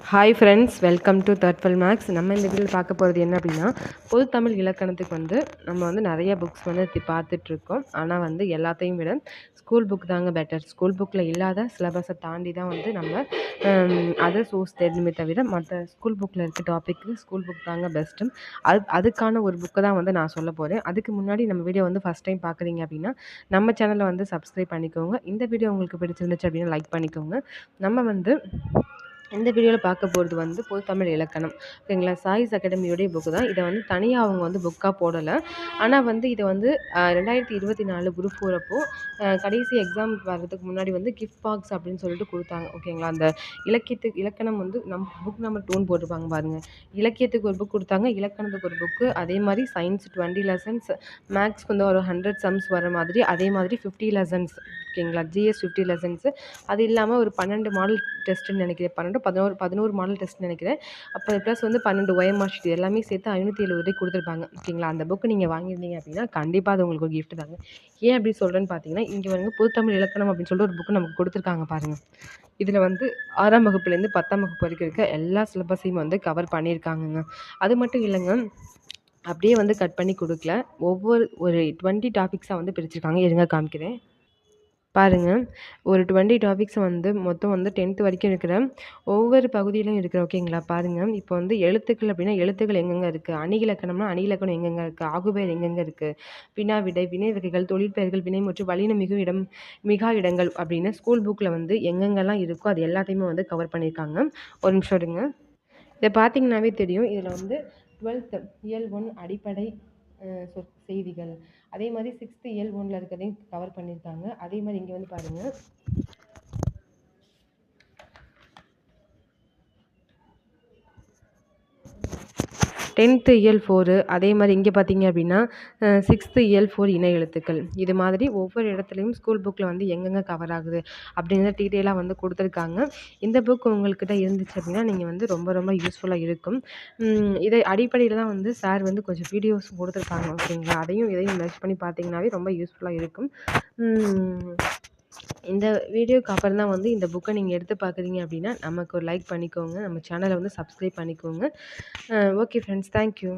Hi friends, welcome to Thatful Max. நம்ம இந்த வீடியோவில் பார்க்க போகிறது என்ன அப்படின்னா, பொது தமிழ் இலக்கணத்துக்கு நம்ம நிறைய புக்ஸ் பார்த்துட்ருக்கோம். ஆனால் எல்லாத்தையும் விட ஸ்கூல் புக் தாங்க பெட்டர். ஸ்கூல் புக்கில் இல்லாத சிலபஸை தாண்டி தான் நம்ம அதர் சோர்ஸ் தேடணுமே தவிர மற்ற ஸ்கூல் புக்கில் இருக்க டாப்பிக்கு ஸ்கூல் புக் தாங்க பெஸ்ட்டு. அதுக்கான ஒரு புக்கை தான் நான் சொல்ல போகிறேன். அதுக்கு முன்னாடி நம்ம வீடியோ ஃபஸ்ட் டைம் பார்க்குறீங்க அப்படின்னா நம்ம சேனலை சப்ஸ்கிரைப் பண்ணிக்கோங்க. இந்த வீடியோ உங்களுக்கு பிடிச்சிருந்துச்சு அப்படின்னா லைக் பண்ணிக்கோங்க. நம்ம இந்த வீடியோவில் பார்க்க போகிறது பொது தமிழ் இலக்கணம். ஓகேங்களா? சாய்ஸ் அகாடமியோடைய புக்கு தான். இதை தனியாக அவங்க புக்காக போடலை. ஆனால் இதை 2024 குரூப் 4 அப்போ கடைசி எக்ஸாம் வர்றதுக்கு முன்னாடி கிஃப்ட் பாக்ஸ் அப்படின்னு சொல்லிட்டு கொடுத்தாங்க. ஓகேங்களா? அந்த இலக்கணம் நம்ம புக் நம்பர் 2 போட்டிருப்பாங்க பாருங்கள். இலக்கியத்துக்கு ஒரு புக் கொடுத்தாங்க, இலக்கணத்துக்கு ஒரு புக்கு, அதே மாதிரி சயின்ஸ் 20 லெசன்ஸ், மேக்ஸ்க்கு ஒரு 100 சம்ஸ் வர மாதிரி, அதே மாதிரி 50 லெசன்ஸ். ஓகேங்களா? GS 50 lessons. அது இல்லாமல் ஒரு 12 மாடல் டெஸ்ட்டுன்னு நினைக்கிறேன். 11 மாடல் டெஸ்ட் நினைக்கிறேன். அப்போ ப்ளஸ் 12 OMR ஷீட் எல்லாமே சேர்த்து 570 கொடுத்துருப்பாங்க. ஓகேங்களா? அந்த புக்கு நீங்கள் வாங்கியிருந்தீங்க அப்படின்னா கண்டிப்பாக அது உங்களுக்கு ஒரு கிஃப்ட் தாங்க. ஏன் அப்படி சொல்கிறேன்னு பார்த்தீங்கன்னா, இங்கே பொதுத்தமிழ் இலக்கணம் அப்படின்னு சொல்லிட்டு ஒரு புக்கு நமக்கு கொடுத்துருக்காங்க பாருங்கள். இதில் 6ஆம் வகுப்புலேருந்து 10ஆம் வகுப்பு வரைக்கும் இருக்க எல்லா சிலபஸையும் கவர் பண்ணியிருக்காங்கங்க. அது மட்டும் இல்லைங்க, அப்படியே கட் பண்ணி கொடுக்கல. ஒரு 20 டாபிக்ஸாக பிரிச்சிருக்காங்க. இருங்க காமிக்கிறேன் பாருங்கள். ஒரு 20 டாபிக்ஸ் மொத்தம் 10th வரைக்கும் இருக்கிற ஒவ்வொரு பகுதியிலும் இருக்கிற. ஓகேங்களா? பாருங்கள். இப்போ எழுத்துக்கள் அப்படின்னா எழுத்துக்கள் எங்கெங்கே இருக்குது, அணி இலக்கணம்னா அணி இலக்கணம் எங்கெங்கே இருக்குது, ஆகுபெயர் எங்கெங்கே இருக்குது, வினா விடை, வினை வகைகள், தொழிற்பெயர்கள், வினை மற்றும் வல்லின மிகா இடங்கள் அப்படின்னு ஸ்கூல் புக்கில் எங்கெங்கெல்லாம் இருக்கோ அது எல்லாத்தையுமே கவர் பண்ணியிருக்காங்க. ஒரு நிமிஷம் இருங்க. இதை பார்த்தீங்கன்னாவே தெரியும். இதில் 12th இயல் 1 அடிப்படை செய்திகள், அதே மாதிரி 6th இயல் 1ல் இருக்கிறதையும் கவர் பண்ணியிருக்காங்க. அதே மாதிரி இங்கே பாருங்கள். 10th இயல் 4, அதே மாதிரி இங்கே பார்த்தீங்க அப்படின்னா 6th இயல் 4 இணை எழுத்துக்கள். இது மாதிரி ஒவ்வொரு இடத்துலையும் ஸ்கூல் புக்கில் எங்கெங்கே கவர் ஆகுது அப்படிங்கிற டீட்டெயிலாக கொடுத்துருக்காங்க. இந்த புக் உங்கள்கிட்ட இருந்துச்சு அப்படின்னா நீங்கள் ரொம்ப ரொம்ப யூஸ்ஃபுல்லாக இருக்கும். இதை அடிப்படையில் தான் சார் கொஞ்சம் வீடியோஸ் கொடுத்துருக்காங்க. ஓகேங்களா? இதையும் மெர்ஜ் பண்ணி பார்த்தீங்கன்னாவே ரொம்ப யூஸ்ஃபுல்லாக இருக்கும். இந்த வீடியோக்கு அப்புறம் தான் இந்த புக்கை நீங்கள் எடுத்து பார்க்குறீங்க அப்படின்னா நமக்கு ஒரு லைக் பண்ணிக்கோங்க. நம்ம சேனலை சப்ஸ்கிரைப் பண்ணிக்கோங்க. Okay friends, thank you.